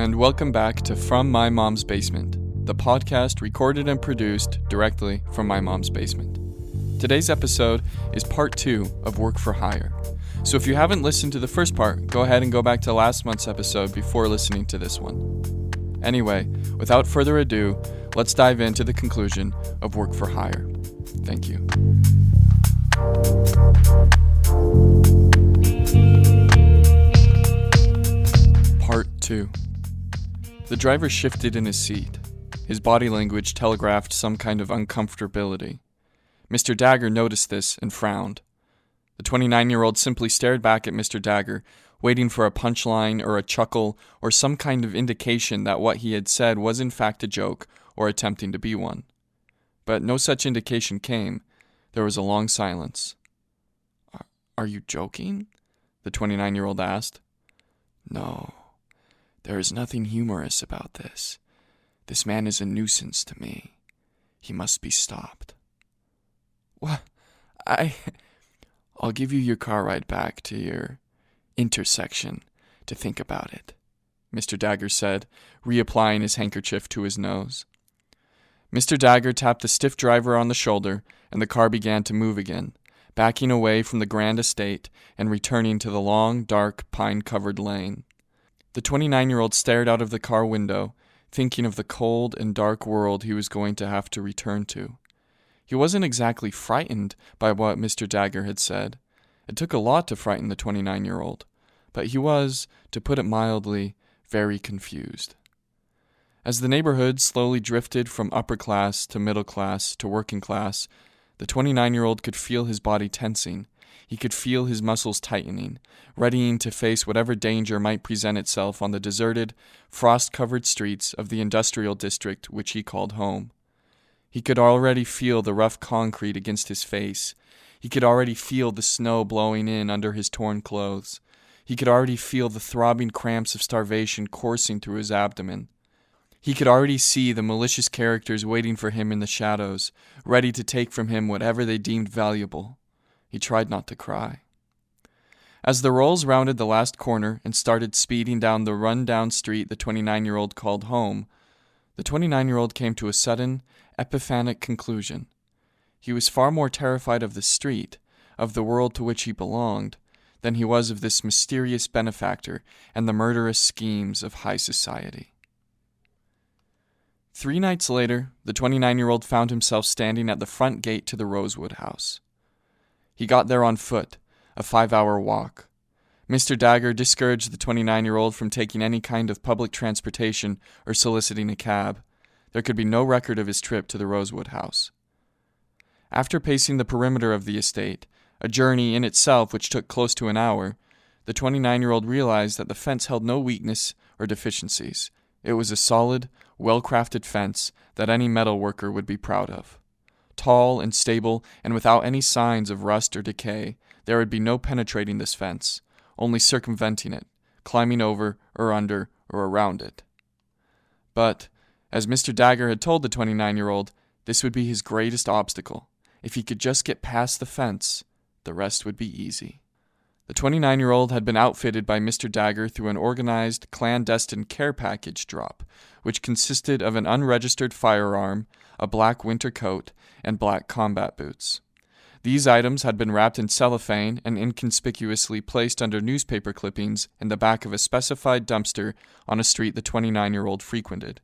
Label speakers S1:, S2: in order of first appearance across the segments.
S1: and welcome back to From My Mom's Basement, the podcast recorded and produced directly from my mom's basement. Today's episode is part 2 of Work for Hire. So if you haven't listened to the first part, go ahead and go back to last month's episode before listening to this one. Anyway, without further ado, let's dive into the conclusion of Work for Hire. Thank you. Part 2. The driver shifted in his seat. His body language telegraphed some kind of uncomfortability. Mr. Dagger noticed this and frowned. The 29-year-old simply stared back at Mr. Dagger, waiting for a punchline or a chuckle or some kind of indication that what he had said was in fact a joke or attempting to be one. But no such indication came. There was a long silence. Are you joking? The 29-year-old asked. No. There is nothing humorous about this. This man is a nuisance to me. He must be stopped. What? I'll give you your car ride back to your intersection to think about it, Mr. Dagger said, reapplying his handkerchief to his nose. Mr. Dagger tapped the stiff driver on the shoulder, and the car began to move again, backing away from the grand estate and returning to the long, dark, pine-covered lane. The 29-year-old stared out of the car window, thinking of the cold and dark world he was going to have to return to. He wasn't exactly frightened by what Mr. Dagger had said. It took a lot to frighten the 29-year-old, but he was, to put it mildly, very confused. As the neighborhood slowly drifted from upper class to middle class to working class, the 29-year-old could feel his body tensing. He could feel his muscles tightening, readying to face whatever danger might present itself on the deserted, frost-covered streets of the industrial district which he called home. He could already feel the rough concrete against his face. He could already feel the snow blowing in under his torn clothes. He could already feel the throbbing cramps of starvation coursing through his abdomen. He could already see the malicious characters waiting for him in the shadows, ready to take from him whatever they deemed valuable. He tried not to cry. As the Rolls rounded the last corner and started speeding down the run-down street the 29-year-old called home, the 29-year-old came to a sudden, epiphanic conclusion. He was far more terrified of the street, of the world to which he belonged, than he was of this mysterious benefactor and the murderous schemes of high society. 3 nights later, the 29-year-old found himself standing at the front gate to the Rosewood house. He got there on foot, a 5-hour walk. Mr. Dagger discouraged the 29-year-old from taking any kind of public transportation or soliciting a cab. There could be no record of his trip to the Rosewood house. After pacing the perimeter of the estate, a journey in itself which took close to an hour, the 29-year-old realized that the fence held no weakness or deficiencies. It was a solid, well-crafted fence that any metal worker would be proud of. Tall and stable, and without any signs of rust or decay, there would be no penetrating this fence, only circumventing it, climbing over or under or around it. But, as Mr. Dagger had told the 29-year-old, this would be his greatest obstacle. If he could just get past the fence, the rest would be easy. The 29-year-old had been outfitted by Mr. Dagger through an organized, clandestine care package drop, which consisted of an unregistered firearm, a black winter coat, and black combat boots. These items had been wrapped in cellophane and inconspicuously placed under newspaper clippings in the back of a specified dumpster on a street the 29-year-old frequented.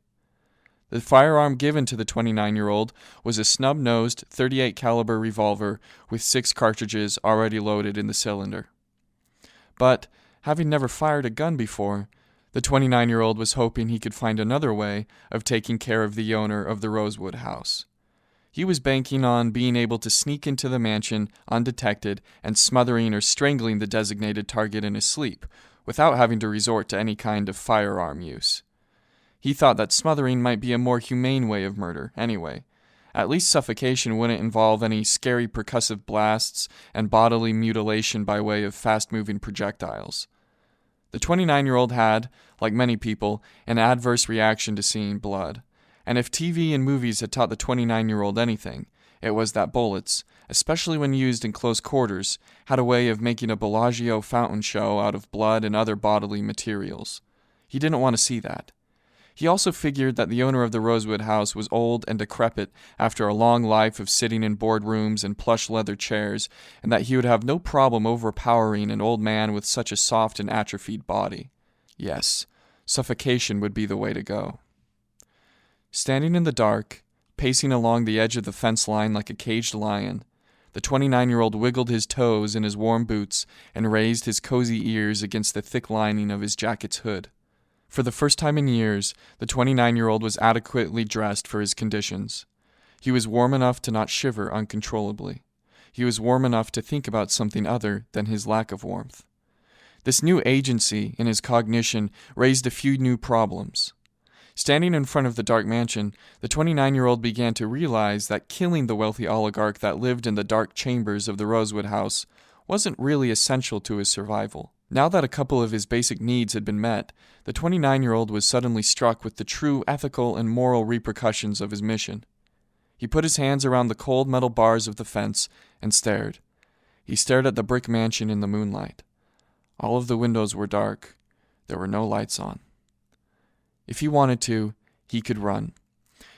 S1: The firearm given to the 29-year-old was a snub-nosed .38 caliber revolver with 6 cartridges already loaded in the cylinder. But, having never fired a gun before, the 29-year-old was hoping he could find another way of taking care of the owner of the Rosewood house. He was banking on being able to sneak into the mansion undetected and smothering or strangling the designated target in his sleep, without having to resort to any kind of firearm use. He thought that smothering might be a more humane way of murder, anyway. At least suffocation wouldn't involve any scary percussive blasts and bodily mutilation by way of fast-moving projectiles. The 29-year-old had, like many people, an adverse reaction to seeing blood. And if TV and movies had taught the 29-year-old anything, it was that bullets, especially when used in close quarters, had a way of making a Bellagio fountain show out of blood and other bodily materials. He didn't want to see that. He also figured that the owner of the Rosewood house was old and decrepit after a long life of sitting in boardrooms and plush leather chairs, and that he would have no problem overpowering an old man with such a soft and atrophied body. Yes, suffocation would be the way to go. Standing in the dark, pacing along the edge of the fence line like a caged lion, the 29-year-old wiggled his toes in his warm boots and raised his cozy ears against the thick lining of his jacket's hood. For the first time in years, the 29-year-old was adequately dressed for his conditions. He was warm enough to not shiver uncontrollably. He was warm enough to think about something other than his lack of warmth. This new agency in his cognition raised a few new problems. Standing in front of the dark mansion, the 29-year-old began to realize that killing the wealthy oligarch that lived in the dark chambers of the Rosewood house wasn't really essential to his survival. Now that a couple of his basic needs had been met, the 29-year-old was suddenly struck with the true ethical and moral repercussions of his mission. He put his hands around the cold metal bars of the fence and stared. He stared at the brick mansion in the moonlight. All of the windows were dark. There were no lights on. If he wanted to, he could run.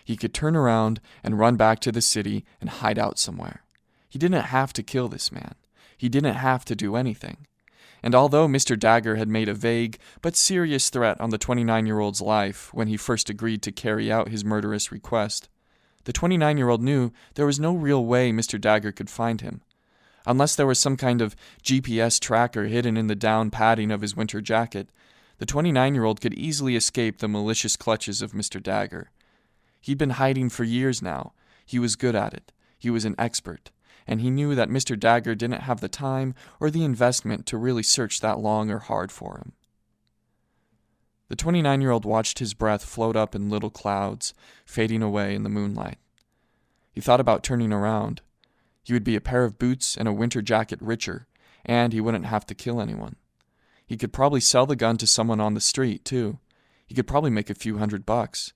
S1: He could turn around and run back to the city and hide out somewhere. He didn't have to kill this man. He didn't have to do anything. And although Mr. Dagger had made a vague but serious threat on the 29-year-old's life when he first agreed to carry out his murderous request, the 29-year-old knew there was no real way Mr. Dagger could find him. Unless there was some kind of GPS tracker hidden in the down padding of his winter jacket, the 29-year-old could easily escape the malicious clutches of Mr. Dagger. He'd been hiding for years now. He was good at it. He was an expert. And he knew that Mr. Dagger didn't have the time or the investment to really search that long or hard for him. The 29-year-old watched his breath float up in little clouds, fading away in the moonlight. He thought about turning around. He would be a pair of boots and a winter jacket richer, and he wouldn't have to kill anyone. He could probably sell the gun to someone on the street, too. He could probably make a few $100.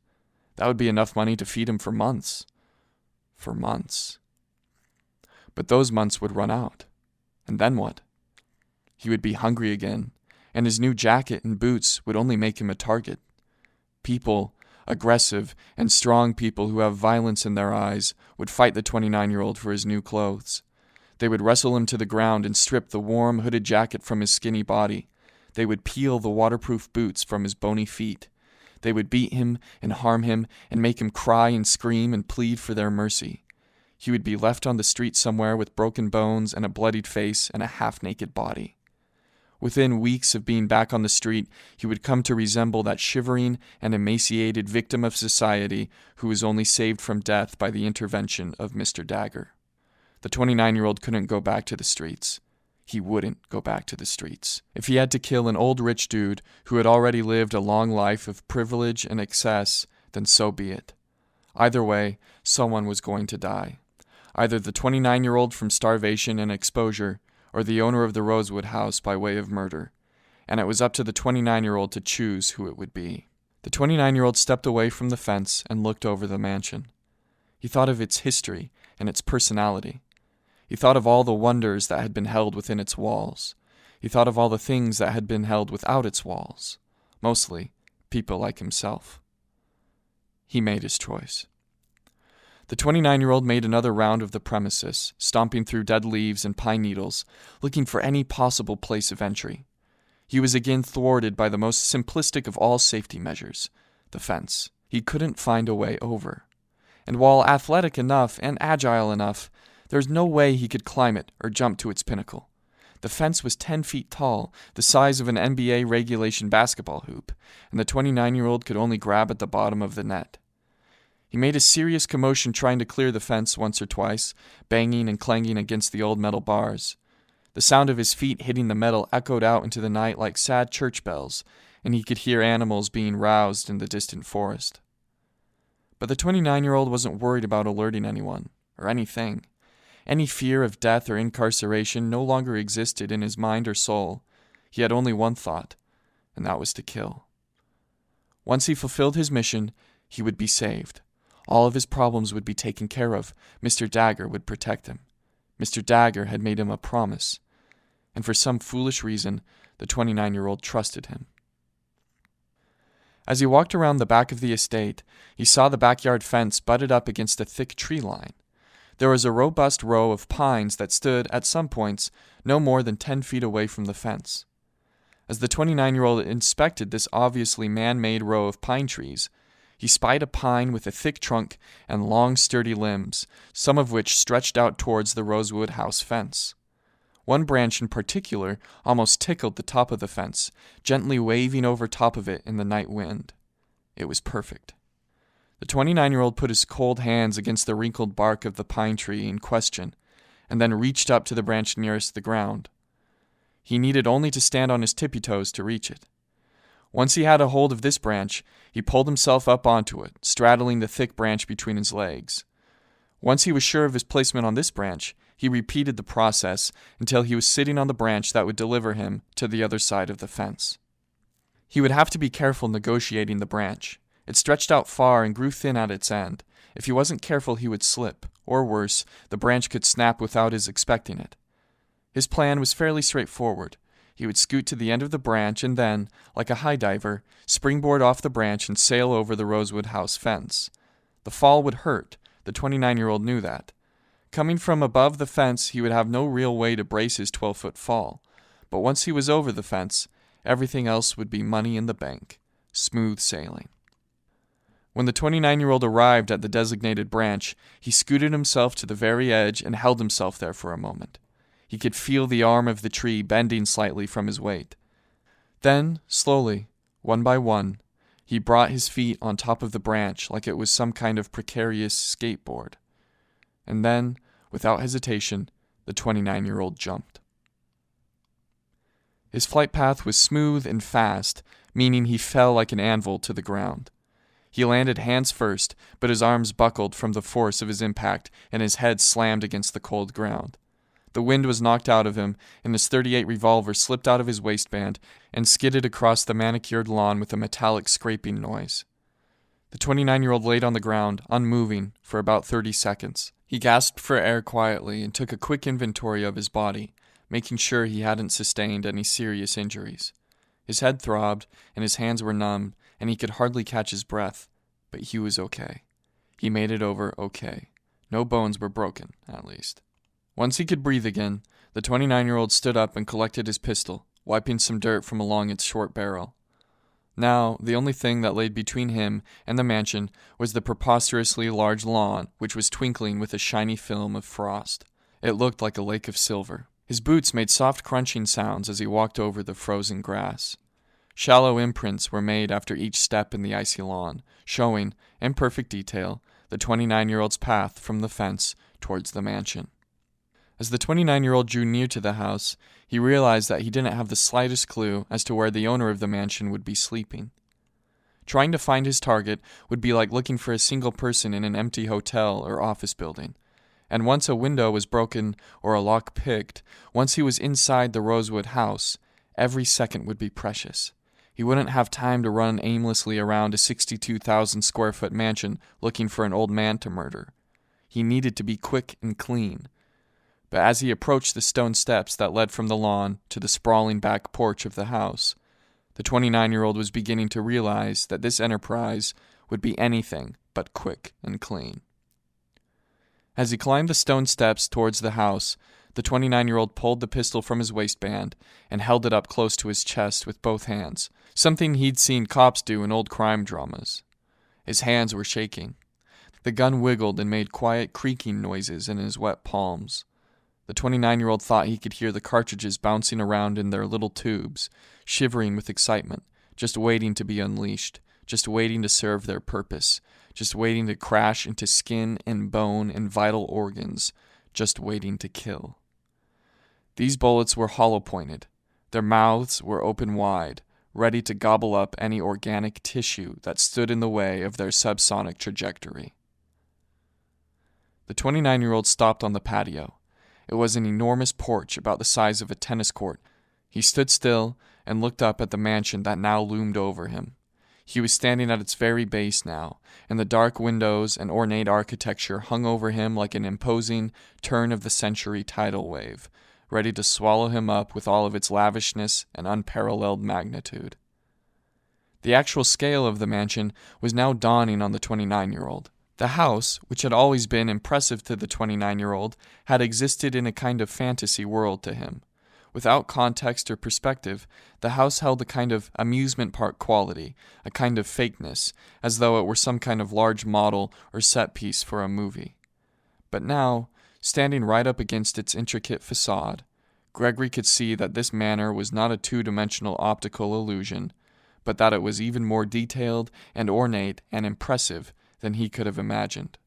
S1: That would be enough money to feed him for months. For months. But those months would run out. And then what? He would be hungry again, and his new jacket and boots would only make him a target. People, aggressive and strong people who have violence in their eyes, would fight the 29-year-old for his new clothes. They would wrestle him to the ground and strip the warm, hooded jacket from his skinny body. They would peel the waterproof boots from his bony feet. They would beat him and harm him and make him cry and scream and plead for their mercy. He would be left on the street somewhere with broken bones and a bloodied face and a half-naked body. Within weeks of being back on the street, he would come to resemble that shivering and emaciated victim of society who was only saved from death by the intervention of Mr. Dagger. The 29-year-old couldn't go back to the streets. He wouldn't go back to the streets. If he had to kill an old rich dude who had already lived a long life of privilege and excess, then so be it. Either way, someone was going to die. Either the 29-year-old from starvation and exposure, or the owner of the Rosewood house by way of murder, and it was up to the 29-year-old to choose who it would be. The 29-year-old stepped away from the fence and looked over the mansion. He thought of its history and its personality. He thought of all the wonders that had been held within its walls. He thought of all the things that had been held without its walls. Mostly, people like himself. He made his choice. The 29-year-old made another round of the premises, stomping through dead leaves and pine needles, looking for any possible place of entry. He was again thwarted by the most simplistic of all safety measures, the fence. He couldn't find a way over. And while athletic enough and agile enough, there was no way he could climb it or jump to its pinnacle. The fence was 10 feet tall, the size of an NBA regulation basketball hoop, and the 29-year-old could only grab at the bottom of the net. He made a serious commotion trying to clear the fence once or twice, banging and clanging against the old metal bars. The sound of his feet hitting the metal echoed out into the night like sad church bells, and he could hear animals being roused in the distant forest. But the 29-year-old wasn't worried about alerting anyone, or anything. Any fear of death or incarceration no longer existed in his mind or soul. He had only one thought, and that was to kill. Once he fulfilled his mission, he would be saved. All of his problems would be taken care of. Mr. Dagger would protect him. Mr. Dagger had made him a promise. And for some foolish reason, the 29-year-old trusted him. As he walked around the back of the estate, he saw the backyard fence butted up against a thick tree line. There was a robust row of pines that stood, at some points, no more than 10 feet away from the fence. As the 29-year-old inspected this obviously man-made row of pine trees, he spied a pine with a thick trunk and long, sturdy limbs, some of which stretched out towards the Rosewood house fence. One branch in particular almost tickled the top of the fence, gently waving over top of it in the night wind. It was perfect. The 29-year-old put his cold hands against the wrinkled bark of the pine tree in question, and then reached up to the branch nearest the ground. He needed only to stand on his tippy toes to reach it. Once he had a hold of this branch, he pulled himself up onto it, straddling the thick branch between his legs. Once he was sure of his placement on this branch, he repeated the process until he was sitting on the branch that would deliver him to the other side of the fence. He would have to be careful negotiating the branch. It stretched out far and grew thin at its end. If he wasn't careful, he would slip, or worse, the branch could snap without his expecting it. His plan was fairly straightforward. He would scoot to the end of the branch and then, like a high diver, springboard off the branch and sail over the Rosewood house fence. The fall would hurt. The 29-year-old knew that. Coming from above the fence, he would have no real way to brace his 12-foot fall. But once he was over the fence, everything else would be money in the bank. Smooth sailing. When the 29-year-old arrived at the designated branch, he scooted himself to the very edge and held himself there for a moment. He could feel the arm of the tree bending slightly from his weight. Then, slowly, one by one, he brought his feet on top of the branch like it was some kind of precarious skateboard. And then, without hesitation, the 29-year-old jumped. His flight path was smooth and fast, meaning he fell like an anvil to the ground. He landed hands first, but his arms buckled from the force of his impact and his head slammed against the cold ground. The wind was knocked out of him, and his .38 revolver slipped out of his waistband and skidded across the manicured lawn with a metallic scraping noise. The 29-year-old laid on the ground, unmoving, for about 30 seconds. He gasped for air quietly and took a quick inventory of his body, making sure he hadn't sustained any serious injuries. His head throbbed, and his hands were numb, and he could hardly catch his breath, but he was okay. He made it over okay. No bones were broken, at least. Once he could breathe again, the 29-year-old stood up and collected his pistol, wiping some dirt from along its short barrel. Now, the only thing that lay between him and the mansion was the preposterously large lawn, which was twinkling with a shiny film of frost. It looked like a lake of silver. His boots made soft crunching sounds as he walked over the frozen grass. Shallow imprints were made after each step in the icy lawn, showing, in perfect detail, the 29-year-old's path from the fence towards the mansion. As the 29-year-old drew near to the house, he realized that he didn't have the slightest clue as to where the owner of the mansion would be sleeping. Trying to find his target would be like looking for a single person in an empty hotel or office building. And once a window was broken or a lock picked, once he was inside the Rosewood house, every second would be precious. He wouldn't have time to run aimlessly around a 62,000-square-foot mansion looking for an old man to murder. He needed to be quick and clean. But as he approached the stone steps that led from the lawn to the sprawling back porch of the house, the 29-year-old was beginning to realize that this enterprise would be anything but quick and clean. As he climbed the stone steps towards the house, the 29-year-old pulled the pistol from his waistband and held it up close to his chest with both hands, something he'd seen cops do in old crime dramas. His hands were shaking. The gun wiggled and made quiet creaking noises in his wet palms. The 29-year-old thought he could hear the cartridges bouncing around in their little tubes, shivering with excitement, just waiting to be unleashed, just waiting to serve their purpose, just waiting to crash into skin and bone and vital organs, just waiting to kill. These bullets were hollow-pointed. Their mouths were open wide, ready to gobble up any organic tissue that stood in the way of their subsonic trajectory. The 29-year-old stopped on the patio. It was an enormous porch about the size of a tennis court. He stood still and looked up at the mansion that now loomed over him. He was standing at its very base now, and the dark windows and ornate architecture hung over him like an imposing turn-of-the-century tidal wave, ready to swallow him up with all of its lavishness and unparalleled magnitude. The actual scale of the mansion was now dawning on the 29-year-old. The house, which had always been impressive to the 29-year-old, had existed in a kind of fantasy world to him. Without context or perspective, the house held a kind of amusement park quality, a kind of fakeness, as though it were some kind of large model or set piece for a movie. But now, standing right up against its intricate facade, Gregory could see that this manor was not a two-dimensional optical illusion, but that it was even more detailed and ornate and impressive than he could have imagined.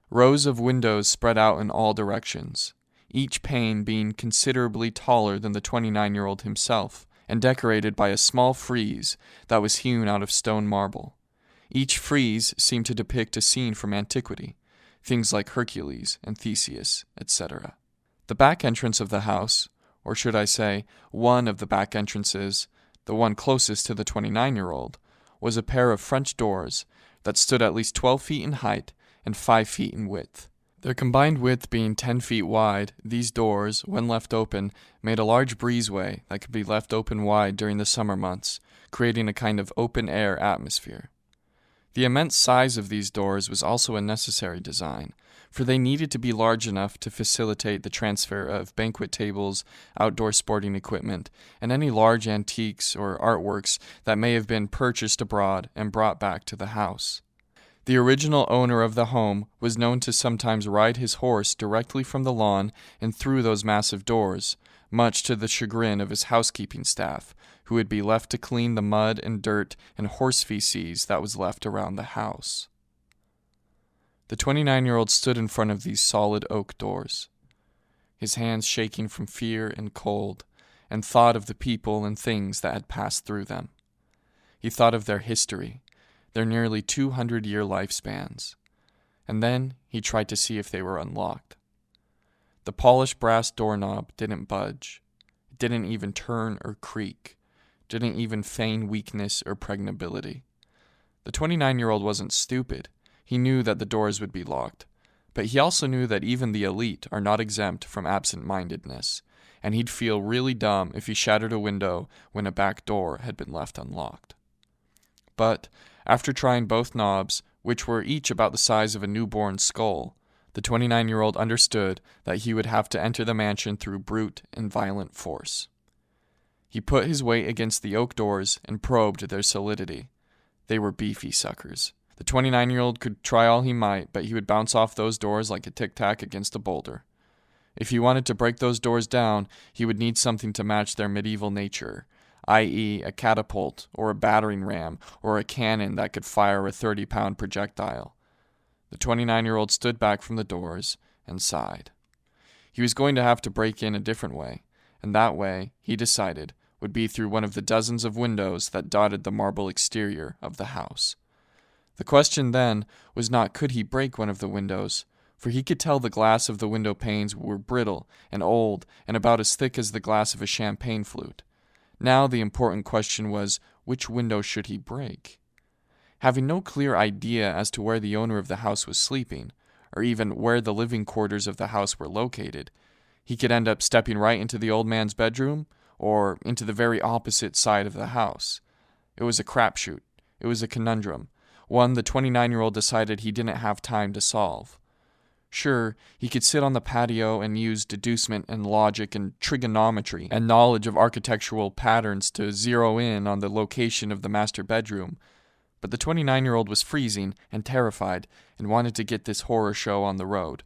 S1: Rows of windows spread out in all directions, each pane being considerably taller than the 29-year-old himself, and decorated by a small frieze that was hewn out of stone marble. Each frieze seemed to depict a scene from antiquity, things like Hercules and Theseus, etc. The back entrance of the house, or should I say, one of the back entrances, the one closest to the 29-year-old, was a pair of French doors that stood at least 12 feet in height and 5 feet in width. Their combined width being 10 feet wide, these doors, when left open, made a large breezeway that could be left open wide during the summer months, creating a kind of open-air atmosphere. The immense size of these doors was also a necessary design, for they needed to be large enough to facilitate the transfer of banquet tables, outdoor sporting equipment, and any large antiques or artworks that may have been purchased abroad and brought back to the house. The original owner of the home was known to sometimes ride his horse directly from the lawn and through those massive doors, much to the chagrin of his housekeeping staff, who would be left to clean the mud and dirt and horse feces that was left around the house. The 29-year-old stood in front of these solid oak doors, his hands shaking from fear and cold, and thought of the people and things that had passed through them. He thought of their history, their nearly 200-year lifespans, and then he tried to see if they were unlocked. The polished brass doorknob didn't budge, it didn't even turn or creak, didn't even feign weakness or pregnability. The 29-year-old wasn't stupid. He knew that the doors would be locked, but he also knew that even the elite are not exempt from absent-mindedness, and he'd feel really dumb if he shattered a window when a back door had been left unlocked. But after trying both knobs, which were each about the size of a newborn skull, the 29-year-old understood that he would have to enter the mansion through brute and violent force. He put his weight against the oak doors and probed their solidity. They were beefy suckers. The 29-year-old could try all he might, but he would bounce off those doors like a tic-tac against a boulder. If he wanted to break those doors down, he would need something to match their medieval nature, i.e. a catapult, or a battering ram, or a cannon that could fire a 30-pound projectile. The 29-year-old stood back from the doors and sighed. He was going to have to break in a different way, and that way, he decided, would be through one of the dozens of windows that dotted the marble exterior of the house. The question then was not could he break one of the windows, for he could tell the glass of the window panes were brittle and old and about as thick as the glass of a champagne flute. Now the important question was, which window should he break? Having no clear idea as to where the owner of the house was sleeping, or even where the living quarters of the house were located, he could end up stepping right into the old man's bedroom, or into the very opposite side of the house. It was a crapshoot. It was a conundrum, one the 29-year-old decided he didn't have time to solve. Sure, he could sit on the patio and use deducement and logic and trigonometry and knowledge of architectural patterns to zero in on the location of the master bedroom, but the 29-year-old was freezing and terrified and wanted to get this horror show on the road,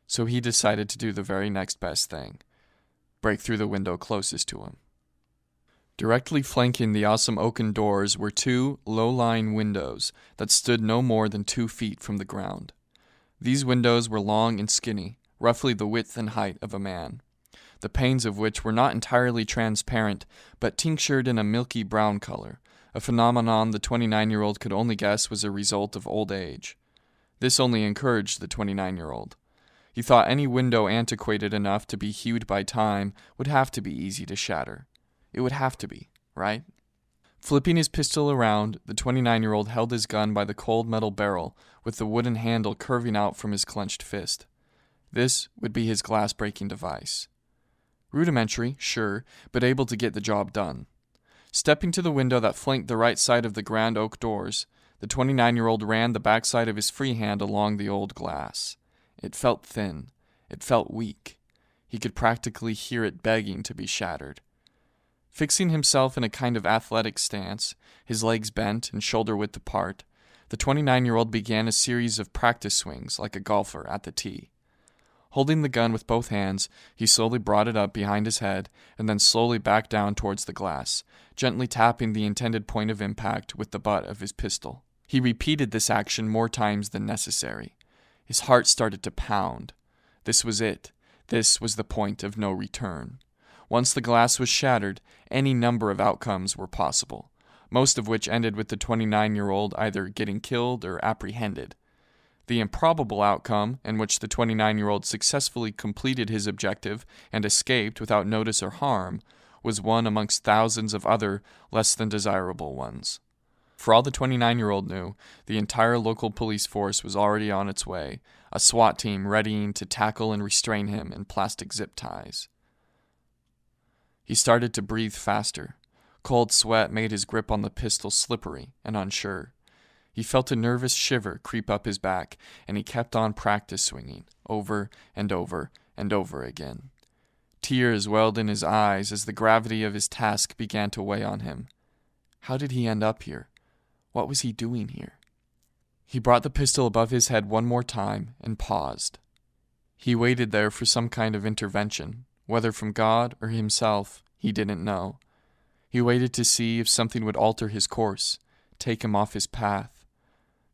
S1: so he decided to do the very next best thing: break through the window closest to him. Directly flanking the awesome oaken doors were two low-lying windows that stood no more than 2 feet from the ground. These windows were long and skinny, roughly the width and height of a man, the panes of which were not entirely transparent, but tinctured in a milky brown color, a phenomenon the 29-year-old could only guess was a result of old age. This only encouraged the 29-year-old. He thought any window antiquated enough to be hewed by time would have to be easy to shatter. It would have to be, right? Flipping his pistol around, the 29-year-old held his gun by the cold metal barrel, with the wooden handle curving out from his clenched fist. This would be his glass-breaking device. Rudimentary, sure, but able to get the job done. Stepping to the window that flanked the right side of the grand oak doors, the 29-year-old ran the backside of his free hand along the old glass. It felt thin. It felt weak. He could practically hear it begging to be shattered. Fixing himself in a kind of athletic stance, his legs bent and shoulder-width apart, the 29-year-old began a series of practice swings like a golfer at the tee. Holding the gun with both hands, he slowly brought it up behind his head and then slowly back down towards the glass, gently tapping the intended point of impact with the butt of his pistol. He repeated this action more times than necessary. His heart started to pound. This was it. This was the point of no return. Once the glass was shattered, any number of outcomes were possible, most of which ended with the 29-year-old either getting killed or apprehended. The improbable outcome, in which the 29-year-old successfully completed his objective and escaped without notice or harm, was one amongst thousands of other less than desirable ones. For all the 29-year-old knew, the entire local police force was already on its way, a SWAT team readying to tackle and restrain him in plastic zip ties. He started to breathe faster. Cold sweat made his grip on the pistol slippery and unsure. He felt a nervous shiver creep up his back, and he kept on practice swinging, over and over and over again. Tears welled in his eyes as the gravity of his task began to weigh on him. How did he end up here? What was he doing here? He brought the pistol above his head one more time and paused. He waited there for some kind of intervention, whether from God or himself, he didn't know. He waited to see if something would alter his course, take him off his path.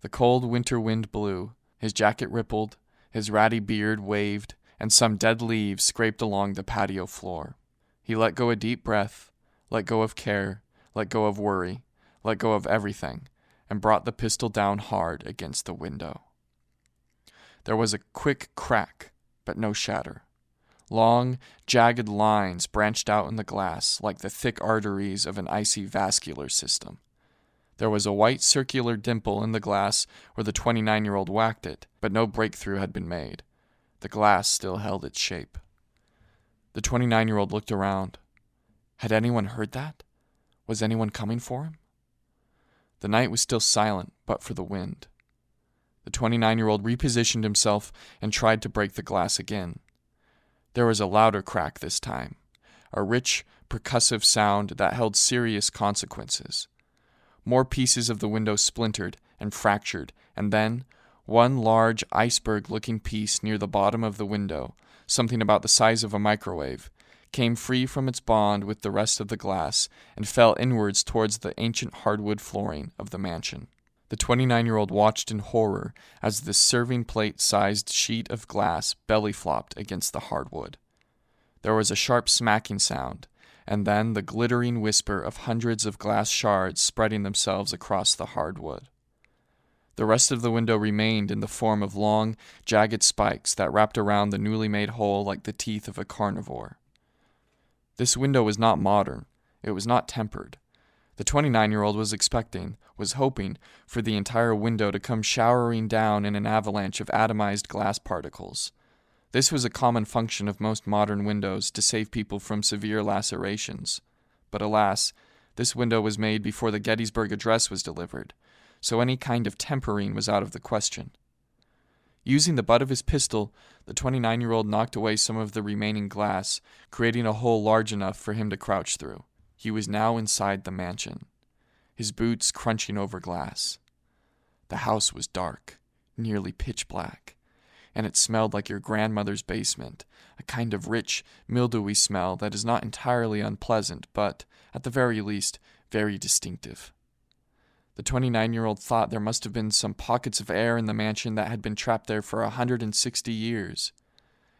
S1: The cold winter wind blew, his jacket rippled, his ratty beard waved, and some dead leaves scraped along the patio floor. He let go a deep breath, let go of care, let go of worry, let go of everything, and brought the pistol down hard against the window. There was a quick crack, but no shatter. Long, jagged lines branched out in the glass like the thick arteries of an icy vascular system. There was a white circular dimple in the glass where the 29-year-old whacked it, but no breakthrough had been made. The glass still held its shape. The 29-year-old looked around. Had anyone heard that? Was anyone coming for him? The night was still silent, but for the wind. The 29-year-old repositioned himself and tried to break the glass again. There was a louder crack this time, a rich, percussive sound that held serious consequences. More pieces of the window splintered and fractured, and then one large iceberg-looking piece near the bottom of the window, something about the size of a microwave, came free from its bond with the rest of the glass and fell inwards towards the ancient hardwood flooring of the mansion. The 29-year-old watched in horror as the serving plate-sized sheet of glass belly-flopped against the hardwood. There was a sharp smacking sound, and then the glittering whisper of hundreds of glass shards spreading themselves across the hardwood. The rest of the window remained in the form of long, jagged spikes that wrapped around the newly made hole like the teeth of a carnivore. This window was not modern. It was not tempered. The 29-year-old was hoping for the entire window to come showering down in an avalanche of atomized glass particles. This was a common function of most modern windows to save people from severe lacerations. But alas, this window was made before the Gettysburg Address was delivered, so any kind of tempering was out of the question. Using the butt of his pistol, the 29-year-old knocked away some of the remaining glass, creating a hole large enough for him to crouch through. He was now inside the mansion, his boots crunching over glass. The house was dark, nearly pitch black, and it smelled like your grandmother's basement, a kind of rich, mildewy smell that is not entirely unpleasant, but, at the very least, very distinctive. The 29-year-old thought there must have been some pockets of air in the mansion that had been trapped there for 160 years.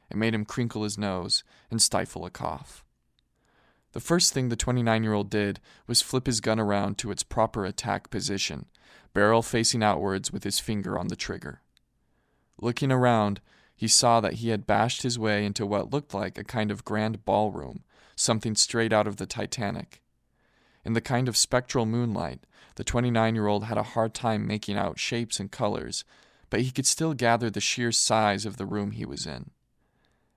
S1: It made him crinkle his nose and stifle a cough. The first thing the 29-year-old did was flip his gun around to its proper attack position, barrel facing outwards with his finger on the trigger. Looking around, he saw that he had bashed his way into what looked like a kind of grand ballroom, something straight out of the Titanic. In the kind of spectral moonlight, the 29-year-old had a hard time making out shapes and colors, but he could still gather the sheer size of the room he was in.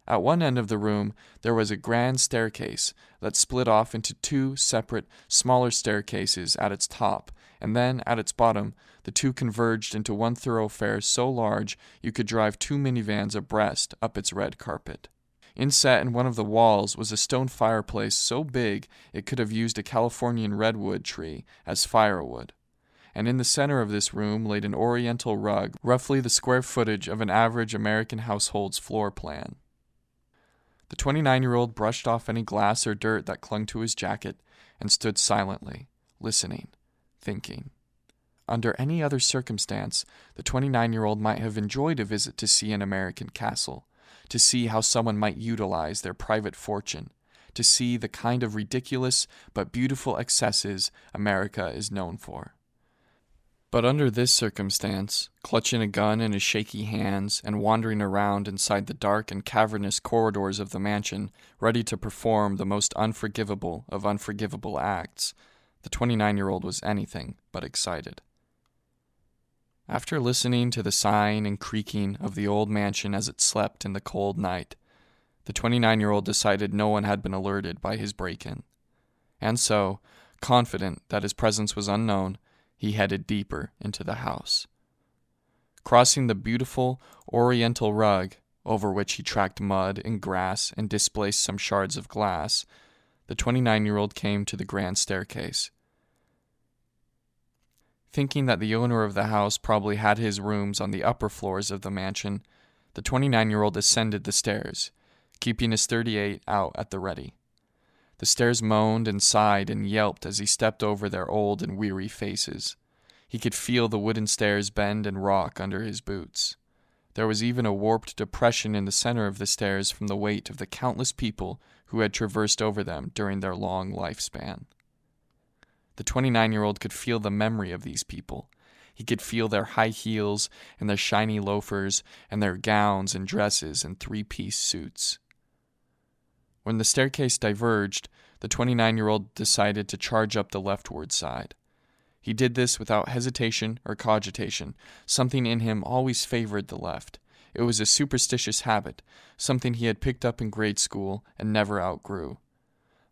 S1: At one end of the room, there was a grand staircase that split off into two separate, smaller staircases at its top, and then, at its bottom, the two converged into one thoroughfare so large you could drive two minivans abreast up its red carpet. Inset in one of the walls was a stone fireplace so big it could have used a Californian redwood tree as firewood. And in the center of this room laid an oriental rug, roughly the square footage of an average American household's floor plan. The 29-year-old brushed off any glass or dirt that clung to his jacket and stood silently, listening, thinking. Under any other circumstance, the 29-year-old might have enjoyed a visit to see an American castle, to see how someone might utilize their private fortune, to see the kind of ridiculous but beautiful excesses America is known for. But under this circumstance, clutching a gun in his shaky hands and wandering around inside the dark and cavernous corridors of the mansion, ready to perform the most unforgivable of unforgivable acts, the 29-year-old was anything but excited. After listening to the sighing and creaking of the old mansion as it slept in the cold night, the 29-year-old decided no one had been alerted by his break-in. And so, confident that his presence was unknown, he headed deeper into the house. Crossing the beautiful oriental rug, over which he tracked mud and grass and displaced some shards of glass, the 29-year-old came to the grand staircase. Thinking that the owner of the house probably had his rooms on the upper floors of the mansion, the 29-year-old ascended the stairs, keeping his .38 out at the ready. The stairs moaned and sighed and yelped as he stepped over their old and weary faces. He could feel the wooden stairs bend and rock under his boots. There was even a warped depression in the center of the stairs from the weight of the countless people who had traversed over them during their long lifespan. The 29-year-old could feel the memory of these people. He could feel their high heels and their shiny loafers and their gowns and dresses and three-piece suits. When the staircase diverged, the 29-year-old decided to charge up the leftward side. He did this without hesitation or cogitation. Something in him always favored the left. It was a superstitious habit, something he had picked up in grade school and never outgrew.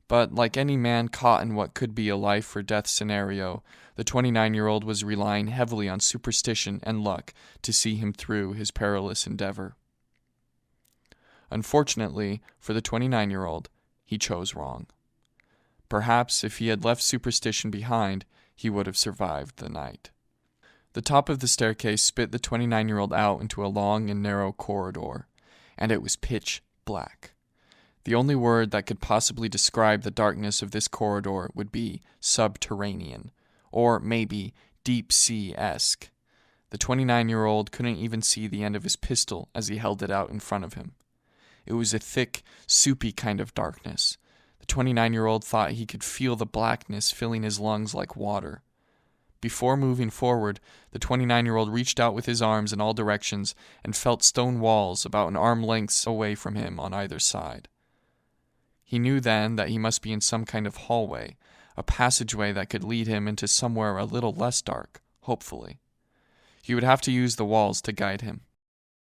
S1: But like any man caught in what could be a life-or-death scenario, the 29-year-old was relying heavily on superstition and luck to see him through his perilous endeavor. Unfortunately, for the 29-year-old, he chose wrong. Perhaps if he had left superstition behind, he would have survived the night. The top of the staircase spit the 29-year-old out into a long and narrow corridor, and it was pitch black. The only word that could possibly describe the darkness of this corridor would be subterranean, or maybe deep-sea-esque. The 29-year-old couldn't even see the end of his pistol as he held it out in front of him. It was a thick, soupy kind of darkness. The 29-year-old thought he could feel the blackness filling his lungs like water. Before moving forward, the 29-year-old reached out with his arms in all directions and felt stone walls about an arm length away from him on either side. He knew then that he must be in some kind of hallway, a passageway that could lead him into somewhere a little less dark, hopefully. He would have to use the walls to guide him.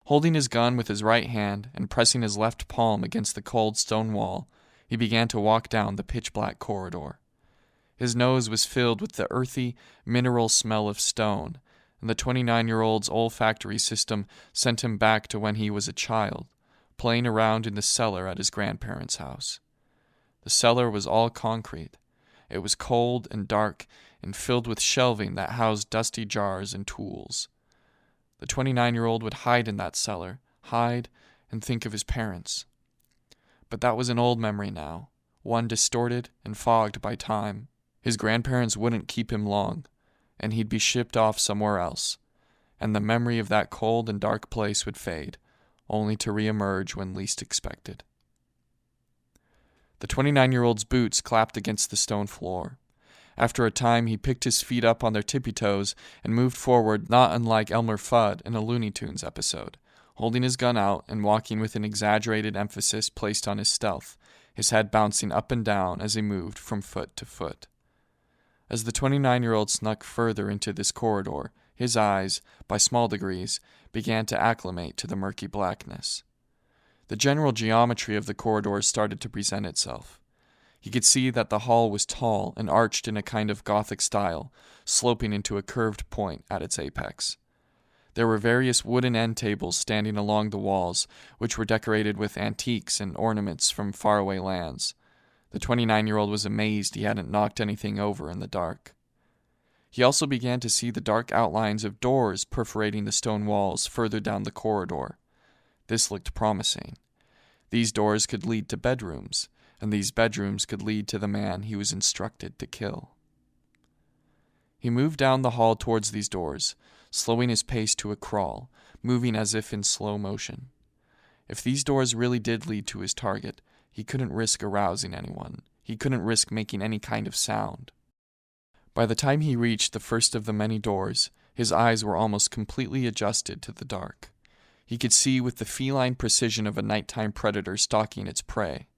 S1: Holding his gun with his right hand and pressing his left palm against the cold stone wall, he began to walk down the pitch-black corridor. His nose was filled with the earthy, mineral smell of stone, and the 29-year-old's olfactory system sent him back to when he was a child, playing around in the cellar at his grandparents' house. The cellar was all concrete. It was cold and dark and filled with shelving that housed dusty jars and tools. The 29-year-old would hide in that cellar, hide and think of his parents. But that was an old memory now, one distorted and fogged by time. His grandparents wouldn't keep him long, and he'd be shipped off somewhere else, and the memory of that cold and dark place would fade, only to reemerge when least expected. The 29-year-old's boots clapped against the stone floor. After a time, he picked his feet up on their tippy toes and moved forward, not unlike Elmer Fudd in a Looney Tunes episode, holding his gun out and walking with an exaggerated emphasis placed on his stealth, his head bouncing up and down as he moved from foot to foot. As the 29-year-old snuck further into this corridor, his eyes, by small degrees, began to acclimate to the murky blackness. The general geometry of the corridors started to present itself. He could see that the hall was tall and arched in a kind of Gothic style, sloping into a curved point at its apex. There were various wooden end tables standing along the walls, which were decorated with antiques and ornaments from faraway lands. The 29-year-old was amazed he hadn't knocked anything over in the dark. He also began to see the dark outlines of doors perforating the stone walls further down the corridor. This looked promising. These doors could lead to bedrooms, and these bedrooms could lead to the man he was instructed to kill. He moved down the hall towards these doors, slowing his pace to a crawl, moving as if in slow motion. If these doors really did lead to his target, he couldn't risk arousing anyone. He couldn't risk making any kind of sound. By the time he reached the first of the many doors, his eyes were almost completely adjusted to the dark. He could see with the feline precision of a nighttime predator stalking its prey.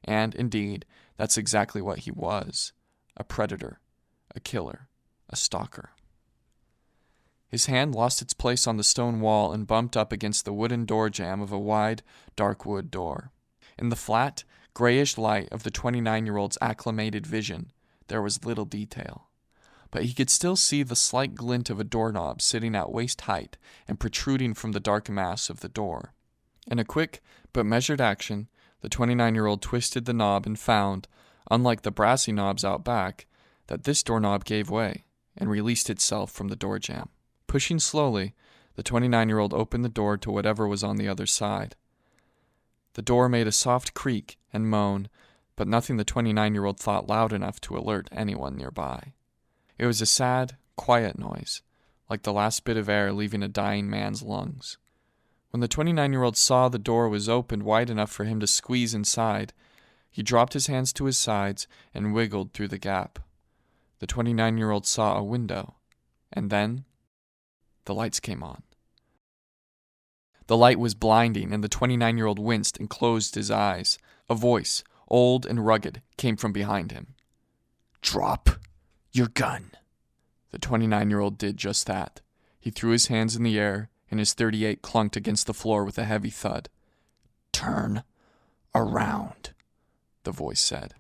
S1: And, indeed, that's exactly what he was. A predator, a killer, a stalker. His hand lost its place on the stone wall and bumped up against the wooden door jamb of a wide, dark wood door. In the flat, grayish light of the 29-year-old's acclimated vision, there was little detail. But he could still see the slight glint of a doorknob sitting at waist height and protruding from the dark mass of the door. In a quick but measured action, the 29-year-old twisted the knob and found, unlike the brassy knobs out back, that this doorknob gave way and released itself from the door jamb. Pushing slowly, the 29-year-old opened the door to whatever was on the other side. The door made a soft creak and moan, but nothing the 29-year-old thought loud enough to alert anyone nearby. It was a sad, quiet noise, like the last bit of air leaving a dying man's lungs. When the 29-year-old saw the door was opened wide enough for him to squeeze inside, he dropped his hands to his sides and wiggled through the gap. The 29-year-old saw a window, and then the lights came on. The light was blinding, and the 29-year-old winced and closed his eyes. A voice, old and rugged, came from behind him. "Drop your gun." The 29-year-old did just that. He threw his hands in the air, and his .38 clunked against the floor with a heavy thud. "Turn around," the voice said.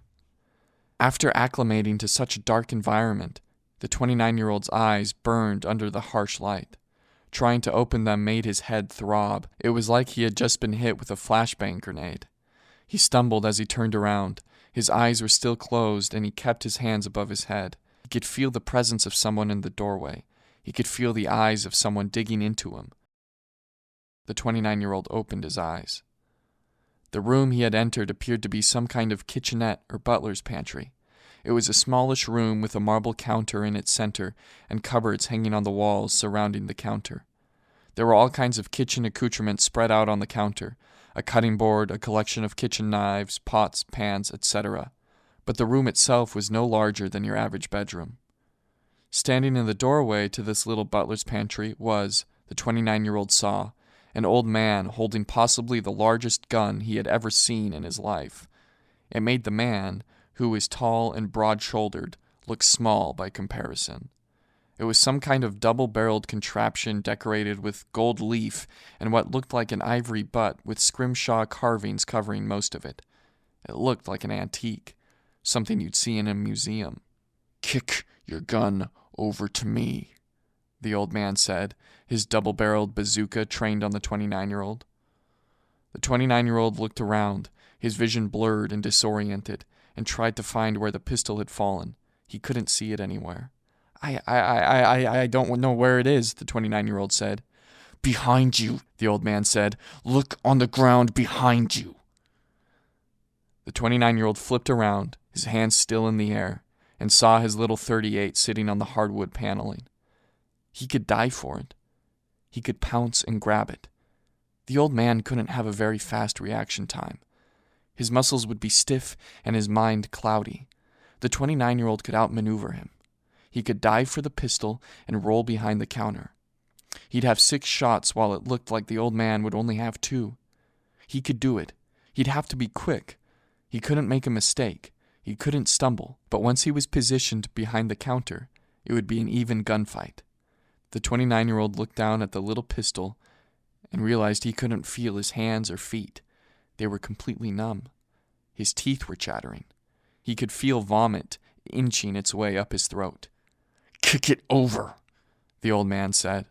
S1: After acclimating to such a dark environment, the 29-year-old's eyes burned under the harsh light. Trying to open them made his head throb. It was like he had just been hit with a flashbang grenade. He stumbled as he turned around. His eyes were still closed, and he kept his hands above his head. He could feel the presence of someone in the doorway. He could feel the eyes of someone digging into him. The 29-year-old opened his eyes. The room he had entered appeared to be some kind of kitchenette or butler's pantry. It was a smallish room with a marble counter in its center and cupboards hanging on the walls surrounding the counter. There were all kinds of kitchen accoutrements spread out on the counter, a cutting board, a collection of kitchen knives, pots, pans, etc. But the room itself was no larger than your average bedroom. Standing in the doorway to this little butler's pantry was, the 29-year-old saw, an old man holding possibly the largest gun he had ever seen in his life. It made the man, who was tall and broad-shouldered, look small by comparison. It was some kind of double-barreled contraption decorated with gold leaf and what looked like an ivory butt with scrimshaw carvings covering most of it. It looked like an antique, something you'd see in a museum. "Kick your gun over to me," the old man said, his double-barreled bazooka trained on the 29-year-old. The 29-year-old looked around, his vision blurred and disoriented, and tried to find where the pistol had fallen. He couldn't see it anywhere. I don't know where it is," the 29-year-old said. "Behind you," the old man said. "Look on the ground behind you." The 29-year-old flipped around, his hands still in the air, and saw his little .38 sitting on the hardwood paneling. He could die for it. He could pounce and grab it. The old man couldn't have a very fast reaction time. His muscles would be stiff and his mind cloudy. The 29-year-old could outmaneuver him. He could dive for the pistol and roll behind the counter. He'd have 6 shots while it looked like the old man would only have 2. He could do it. He'd have to be quick. He couldn't make a mistake. He couldn't stumble. But once he was positioned behind the counter, it would be an even gunfight. The 29-year-old looked down at the little pistol and realized he couldn't feel his hands or feet. They were completely numb. His teeth were chattering. He could feel vomit inching its way up his throat. "Kick it over," the old man said.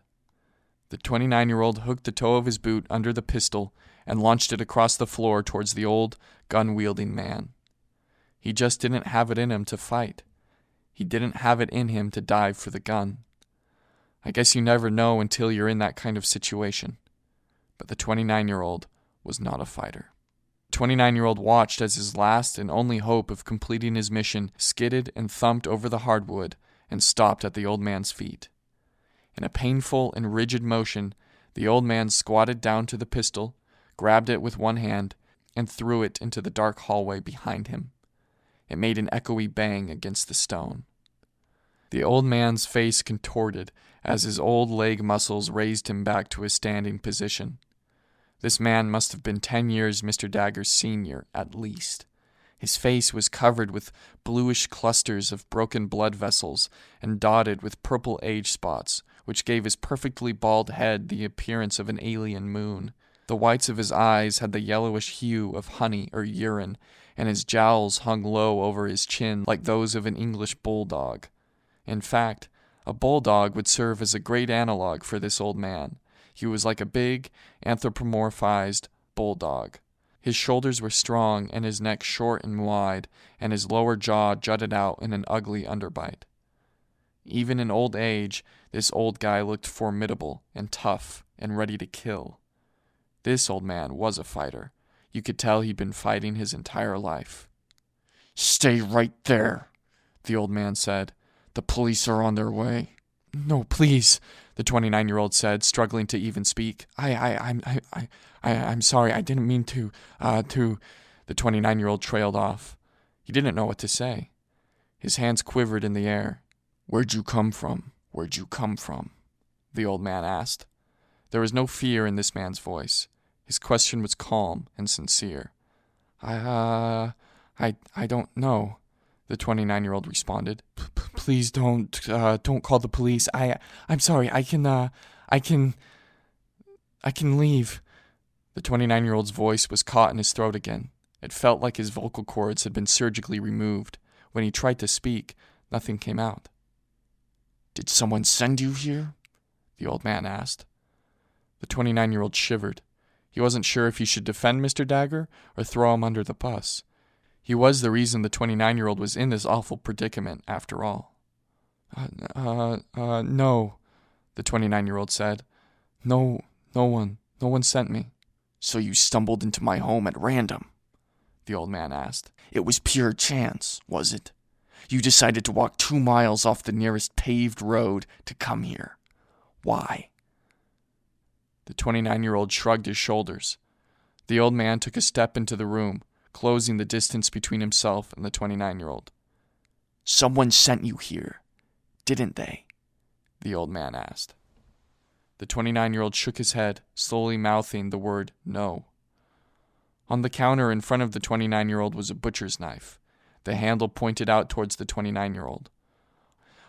S1: The 29-year-old hooked the toe of his boot under the pistol and launched it across the floor towards the old, gun-wielding man. He just didn't have it in him to fight. He didn't have it in him to dive for the gun. I guess you never know until you're in that kind of situation. But the 29-year-old was not a fighter. The 29-year-old watched as his last and only hope of completing his mission skidded and thumped over the hardwood and stopped at the old man's feet. In a painful and rigid motion, the old man squatted down to the pistol, grabbed it with one hand, and threw it into the dark hallway behind him. It made an echoey bang against the stone. The old man's face contorted as his old leg muscles raised him back to a standing position. This man must have been 10 years Mr. Dagger's senior, at least. His face was covered with bluish clusters of broken blood vessels and dotted with purple age spots, which gave his perfectly bald head the appearance of an alien moon. The whites of his eyes had the yellowish hue of honey or urine, and his jowls hung low over his chin like those of an English bulldog. In fact, a bulldog would serve as a great analog for this old man. He was like a big, anthropomorphized bulldog. His shoulders were strong and his neck short and wide, and his lower jaw jutted out in an ugly underbite. Even in old age, this old guy looked formidable and tough and ready to kill. This old man was a fighter. You could tell he'd been fighting his entire life. "Stay right there," the old man said. "The police are on their way." "No, please," the 29-year-old said, struggling to even speak. I'm sorry, I didn't mean to. The 29-year-old trailed off. He didn't know what to say. His hands quivered in the air. "Where'd you come from? Where'd you come from?" the old man asked. There was no fear in this man's voice. His question was calm and sincere. I don't know," the 29-year-old responded. Please don't call the police. I'm sorry, I can leave." The 29-year-old's voice was caught in his throat again. It felt like his vocal cords had been surgically removed. When he tried to speak, nothing came out. "Did someone send you here?" the old man asked. The 29-year-old shivered. He wasn't sure if he should defend Mr. Dagger or throw him under the bus. He was the reason the 29-year-old was in this awful predicament, after all. No, the 29-year-old said. No one sent me." "So you stumbled into my home at random?" the old man asked. "It was pure chance, was it? You decided to walk 2 miles off the nearest paved road to come here. Why?" The 29-year-old shrugged his shoulders. The old man took a step into the room, closing the distance between himself and the 29-year-old. "Someone sent you here, didn't they?" the old man asked. The 29-year-old shook his head, slowly mouthing the word no. On the counter in front of the 29-year-old was a butcher's knife. The handle pointed out towards the 29-year-old.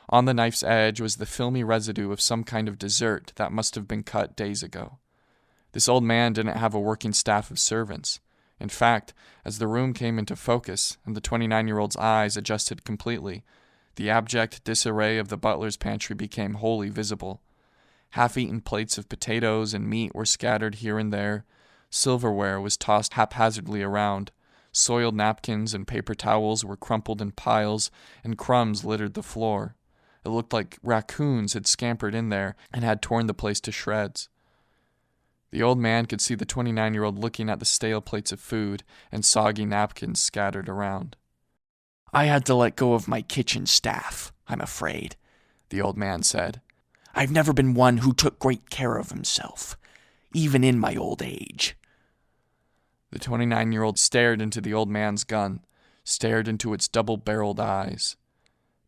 S1: On the knife's edge was the filmy residue of some kind of dessert that must have been cut days ago. This old man didn't have a working staff of servants. In fact, as the room came into focus and the 29-year-old's eyes adjusted completely, the abject disarray of the butler's pantry became wholly visible. Half-eaten plates of potatoes and meat were scattered here and there. Silverware was tossed haphazardly around. Soiled napkins and paper towels were crumpled in piles, and crumbs littered the floor. It looked like raccoons had scampered in there and had torn the place to shreds. The old man could see the 29-year-old looking at the stale plates of food and soggy napkins scattered around. "I had to let go of my kitchen staff, I'm afraid," the old man said. "I've never been one who took great care of himself, even in my old age." The 29-year-old stared into the old man's gun, stared into its double-barreled eyes.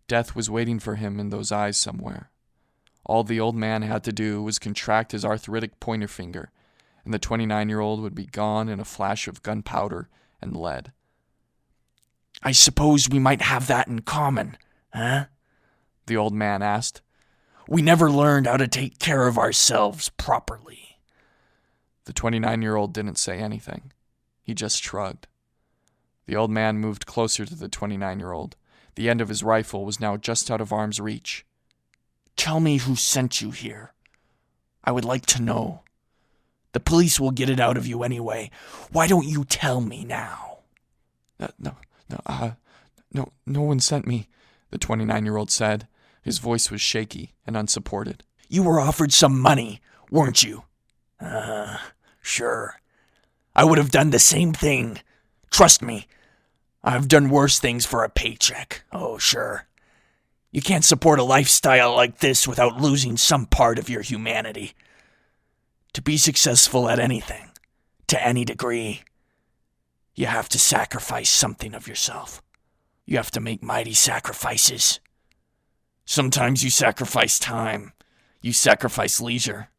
S1: Death was waiting for him in those eyes somewhere. All the old man had to do was contract his arthritic pointer finger, and the 29-year-old would be gone in a flash of gunpowder and lead. "I suppose we might have that in common, huh?" the old man asked. "We never learned how to take care of ourselves properly." The 29-year-old didn't say anything. He just shrugged. The old man moved closer to the 29-year-old. The end of his rifle was now just out of arm's reach.
S2: Tell me who sent you here. I would like to know. The police will get it out of you anyway. Why don't you tell me now?
S1: No one sent me, the 29-year-old said. His voice was shaky and unsupported.
S2: You were offered some money, weren't you? Sure. I would have done the same thing. Trust me. I've done worse things for a paycheck. Oh, sure. You can't support a lifestyle like this without losing some part of your humanity. To be successful at anything, to any degree, you have to sacrifice something of yourself. You have to make mighty sacrifices. Sometimes you sacrifice time. You sacrifice leisure.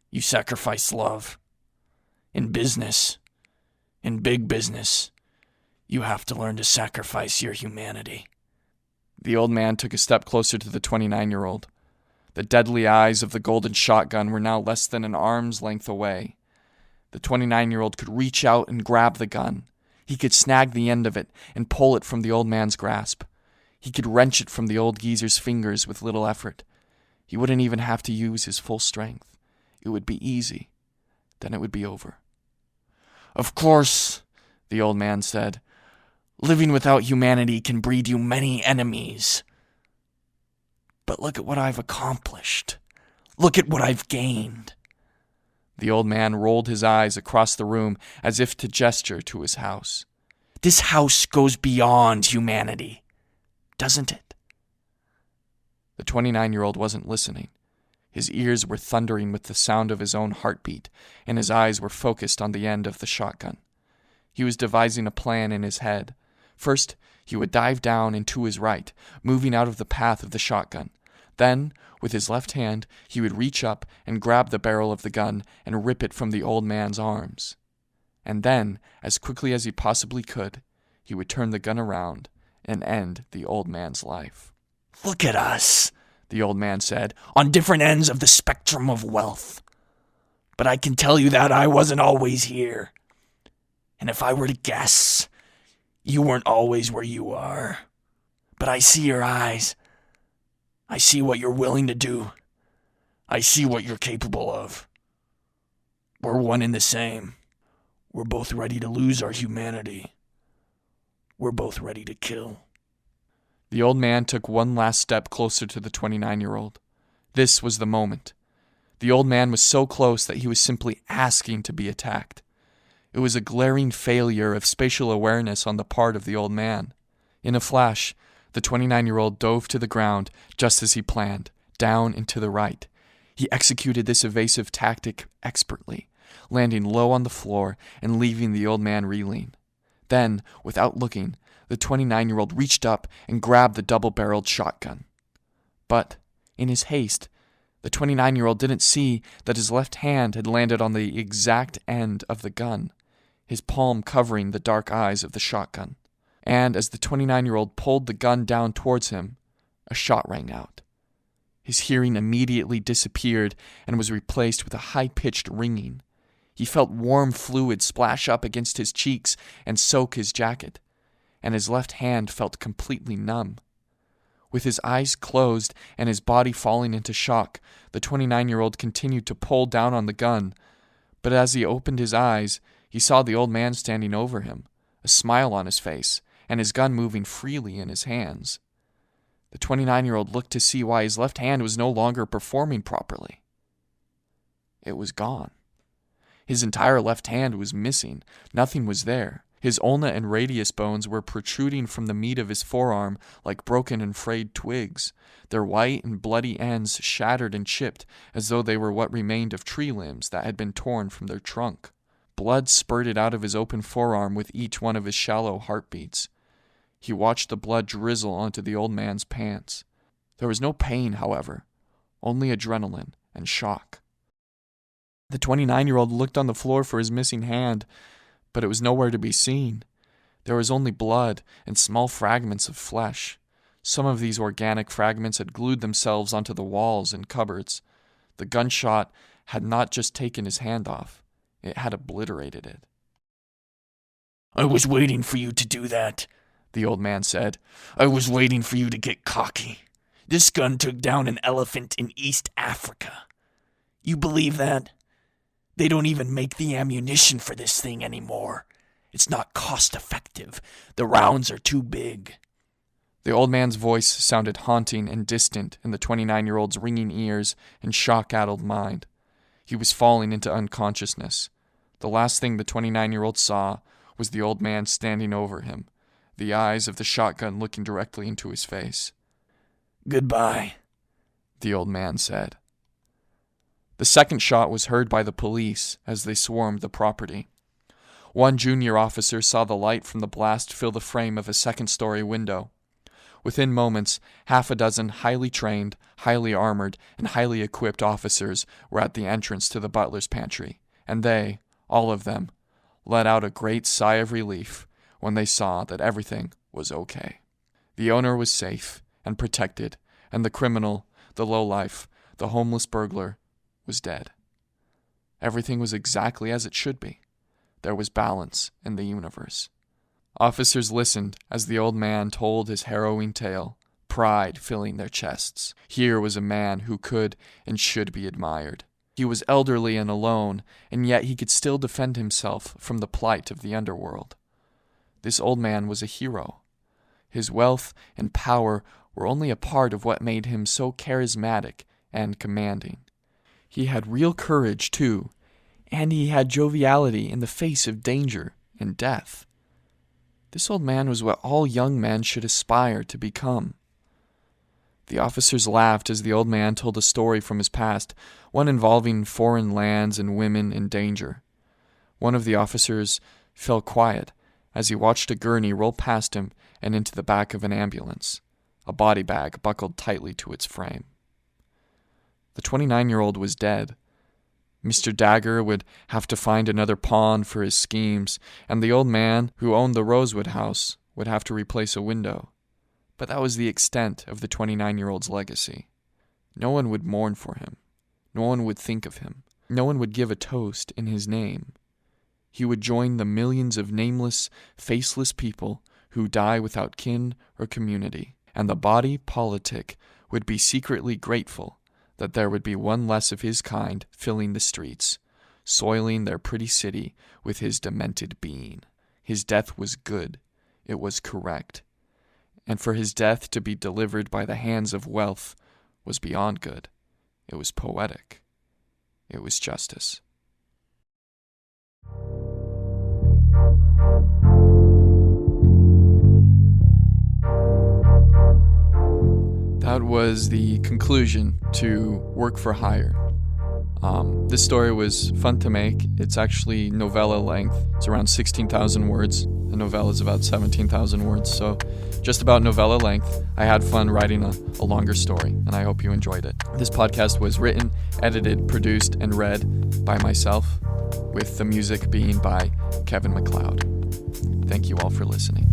S2: You sacrifice love. In business, in big business, you have to learn to sacrifice your humanity.
S1: The old man took a step closer to the 29-year-old. The deadly eyes of the golden shotgun were now less than an arm's length away. The 29-year-old could reach out and grab the gun. He could snag the end of it and pull it from the old man's grasp. He could wrench it from the old geezer's fingers with little effort. He wouldn't even have to use his full strength. It would be easy. Then it would be over.
S2: Of course, the old man said, living without humanity can breed you many enemies. But look at what I've accomplished. Look at what I've gained.
S1: The old man rolled his eyes across the room as if to gesture to his house.
S2: This house goes beyond humanity, doesn't it?
S1: The 29-year-old wasn't listening. His ears were thundering with the sound of his own heartbeat, and his eyes were focused on the end of the shotgun. He was devising a plan in his head. First, he would dive down and to his right, moving out of the path of the shotgun. Then, with his left hand, he would reach up and grab the barrel of the gun and rip it from the old man's arms. And then, as quickly as he possibly could, he would turn the gun around and end the old man's life.
S2: Look at us, the old man said, on different ends of the spectrum of wealth. But I can tell you that I wasn't always here. And if I were to guess, you weren't always where you are. But I see your eyes. I see what you're willing to do. I see what you're capable of. We're one and the same. We're both ready to lose our humanity. We're both ready to kill.
S1: The old man took one last step closer to the 29-year-old. This was the moment. The old man was so close that he was simply asking to be attacked. It was a glaring failure of spatial awareness on the part of the old man. In a flash, the 29-year-old dove to the ground just as he planned, down and to the right. He executed this evasive tactic expertly, landing low on the floor and leaving the old man reeling. Then, without looking, the 29-year-old reached up and grabbed the double-barreled shotgun. But, in his haste, the 29-year-old didn't see that his left hand had landed on the exact end of the gun, his palm covering the dark eyes of the shotgun. And as the 29-year-old pulled the gun down towards him, a shot rang out. His hearing immediately disappeared and was replaced with a high-pitched ringing. He felt warm fluid splash up against his cheeks and soak his jacket, and his left hand felt completely numb. With his eyes closed and his body falling into shock, the 29-year-old continued to pull down on the gun. But as he opened his eyes, he saw the old man standing over him, a smile on his face, and his gun moving freely in his hands. The 29-year-old looked to see why his left hand was no longer performing properly. It was gone. His entire left hand was missing. Nothing was there. His ulna and radius bones were protruding from the meat of his forearm like broken and frayed twigs, their white and bloody ends shattered and chipped as though they were what remained of tree limbs that had been torn from their trunk. Blood spurted out of his open forearm with each one of his shallow heartbeats. He watched the blood drizzle onto the old man's pants. There was no pain, however, only adrenaline and shock. The 29-year-old looked on the floor for his missing hand, but it was nowhere to be seen. There was only blood and small fragments of flesh. Some of these organic fragments had glued themselves onto the walls and cupboards. The gunshot had not just taken his hand off, it had obliterated it.
S2: I was waiting for you to do that, the old man said. I was waiting for you to get cocky. This gun took down an elephant in East Africa. You believe that? They don't even make the ammunition for this thing anymore. It's not cost-effective. The rounds are too big.
S1: The old man's voice sounded haunting and distant in the 29-year-old's ringing ears and shock-addled mind. He was falling into unconsciousness. The last thing the 29-year-old saw was the old man standing over him, the eyes of the shotgun looking directly into his face.
S2: Goodbye,
S1: the old man said. The second shot was heard by the police as they swarmed the property. One junior officer saw the light from the blast fill the frame of a second-story window. Within moments, half a dozen highly trained, highly armored, and highly equipped officers were at the entrance to the butler's pantry, and they, all of them, let out a great sigh of relief when they saw that everything was okay. The owner was safe and protected, and the criminal, the lowlife, the homeless burglar, was dead. Everything was exactly as it should be. There was balance in the universe. Officers listened as the old man told his harrowing tale, pride filling their chests. Here was a man who could and should be admired. He was elderly and alone, and yet he could still defend himself from the plight of the underworld. This old man was a hero. His wealth and power were only a part of what made him so charismatic and commanding. He had real courage, too, and he had joviality in the face of danger and death. This old man was what all young men should aspire to become. The officers laughed as the old man told a story from his past, one involving foreign lands and women in danger. One of the officers fell quiet as he watched a gurney roll past him and into the back of an ambulance, a body bag buckled tightly to its frame. The 29-year-old was dead. Mr. Dagger would have to find another pawn for his schemes, and the old man who owned the Rosewood house would have to replace a window. But that was the extent of the 29-year-old's legacy. No one would mourn for him. No one would think of him. No one would give a toast in his name. He would join the millions of nameless, faceless people who die without kin or community, and the body politic would be secretly grateful that there would be one less of his kind filling the streets, soiling their pretty city with his demented being. His death was good. It was correct. And for his death to be delivered by the hands of wealth was beyond good. It was poetic. It was justice. That was the conclusion to Work for Hire. This story was fun to make. It's actually novella length. It's around 16,000 words. The novella is about 17,000 words, so just about novella length. I had fun writing a longer story, and I hope you enjoyed it. This podcast was written, edited, produced, and read by myself, with the music being by Kevin MacLeod. Thank you all for listening.